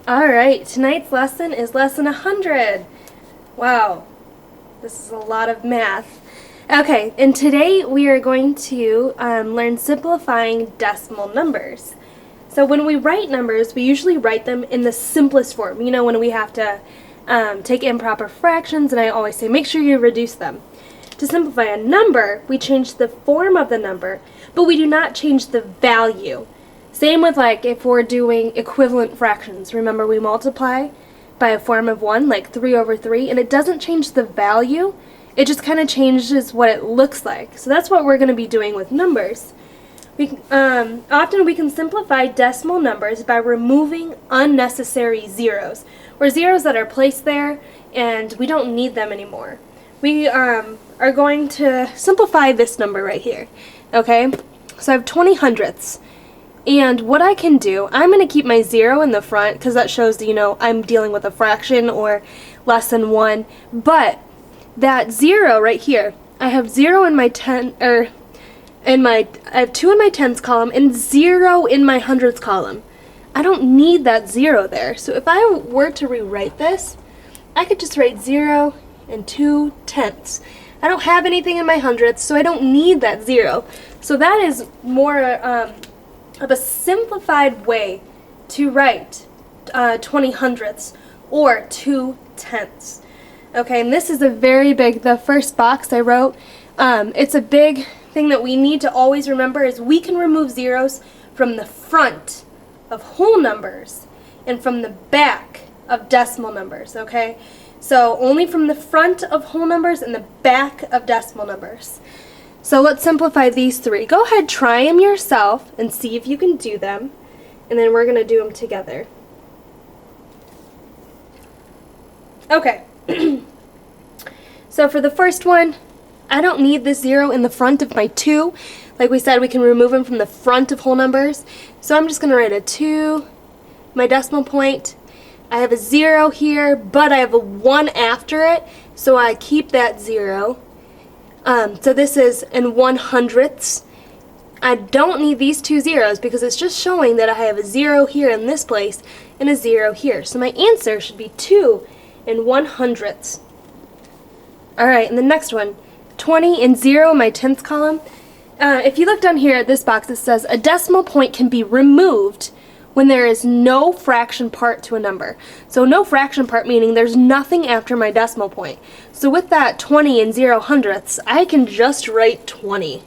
Alright, tonight's lesson is lesson 100. Wow, this is a lot of math. Okay, and today we are going to learn simplifying decimal numbers. So when we write numbers, we usually write them in the simplest form. You know, when we have to take improper fractions, and I always say make sure you reduce them. To simplify a number, we change the form of the number, but we do not change the value. Same with like if we're doing equivalent fractions. Remember we multiply by a form of 1, like 3 over 3, and it doesn't change the value. It just kind of changes what it looks like. So that's what we're going to be doing with numbers. Often we can simplify decimal numbers by removing unnecessary zeros, or zeros that are placed there and we don't need them anymore. We are going to simplify this number right here. Okay, so I have 20 hundredths. And what I can do, I'm going to keep my 0 in the front because that shows that, you know, I'm dealing with a fraction or less than 1. But that 0 right here, I have 0 in my 10, I have 2 in my tens column and 0 in my hundredths column. I don't need that 0 there. So if I were to rewrite this, I could just write 0 and 2 tenths. I don't have anything in my hundredths, so I don't need that 0. So that is more of a simplified way to write 20 hundredths or 2 tenths. Okay, and this is a very big, the first box I wrote, it's a big thing that we need to always remember is we can remove zeros from the front of whole numbers and from the back of decimal numbers, okay? So only from the front of whole numbers and the back of decimal numbers. So let's simplify these three. Go ahead, try them yourself and see if you can do them. And then we're going to do them together. Okay. So for the first one, I don't need this 0 in the front of my 2. Like we said, we can remove them from the front of whole numbers. So I'm just going to write a 2, my decimal point. I have a 0 here, but I have a 1 after it, so I keep that 0. So this is in 1 hundredths. I don't need these two zeros because it's just showing that I have a 0 here in this place and a 0 here. So my answer should be 2 in 1 hundredths. Alright, and the next one, 20 and 0 in my tenths column. If you look down here at this box, it says a decimal point can be removed when there is no fraction part to a number. So no fraction part meaning there's nothing after my decimal point. So with that 20 and 0 hundredths, I can just write 20.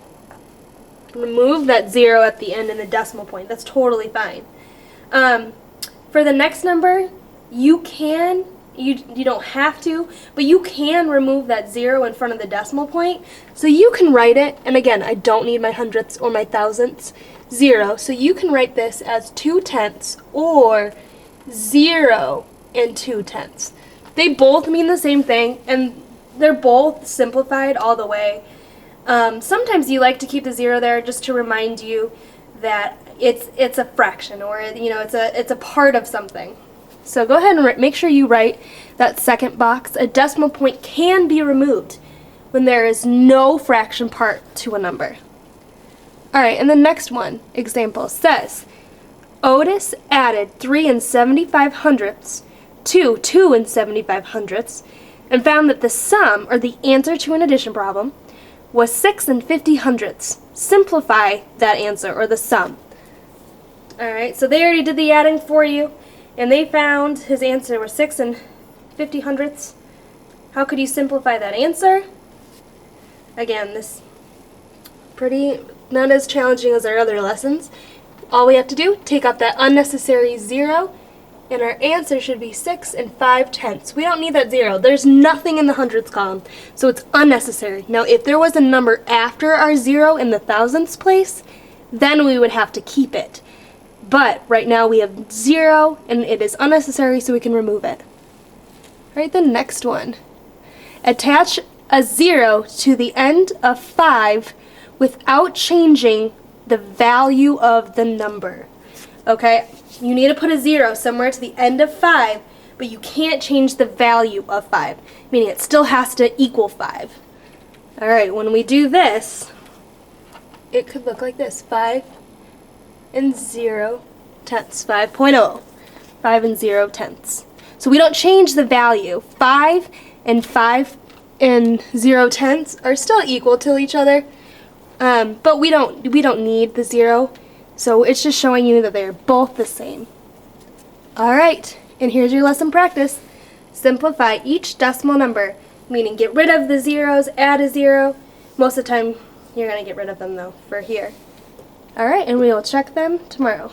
Remove that 0 at the end in the decimal point. That's totally fine. For the next number, you don't have to, but you can remove that 0 in front of the decimal point. So you can write it, and again, I don't need my hundredths or my thousandths, 0. So you can write this as 2 tenths or 0 and 2 tenths. They both mean the same thing, and they're both simplified all the way. Sometimes you like to keep the 0 there just to remind you that it's a fraction, or you know, it's a part of something. So go ahead and make sure you write that second box. A decimal point can be removed when there is no fraction part to a number. Alright, and the next one, example, says, Otis added 3 and 75 hundredths to 2 and 75 hundredths and found that the sum, or the answer to an addition problem, was 6 and 50 hundredths. Simplify that answer, or the sum. Alright, so they already did the adding for you, and they found his answer was 6 and 50 hundredths. How could you simplify that answer? Again, this not as challenging as our other lessons. All we have to do, take out that unnecessary 0, and our answer should be 6 and 5 tenths. We don't need that 0. There's nothing in the hundredths column, so it's unnecessary. Now, if there was a number after our 0 in the thousandths place, then we would have to keep it. But right now we have 0, and it is unnecessary, so we can remove it. Alright, the next one. Attach a 0 to the end of 5 without changing the value of the number. Okay, you need to put a 0 somewhere to the end of 5, but you can't change the value of 5, meaning it still has to equal 5. Alright, when we do this, it could look like this, 5 and 0 tenths, 5.0. 5 and 0 tenths. So we don't change the value. 5 and 0 tenths are still equal to each other, but we don't need the 0. So it's just showing you that they're both the same. All right, and here's your lesson practice. Simplify each decimal number, meaning get rid of the zeros, add a 0. Most of the time, you're going to get rid of them, though, for here. All right, and we will check them tomorrow.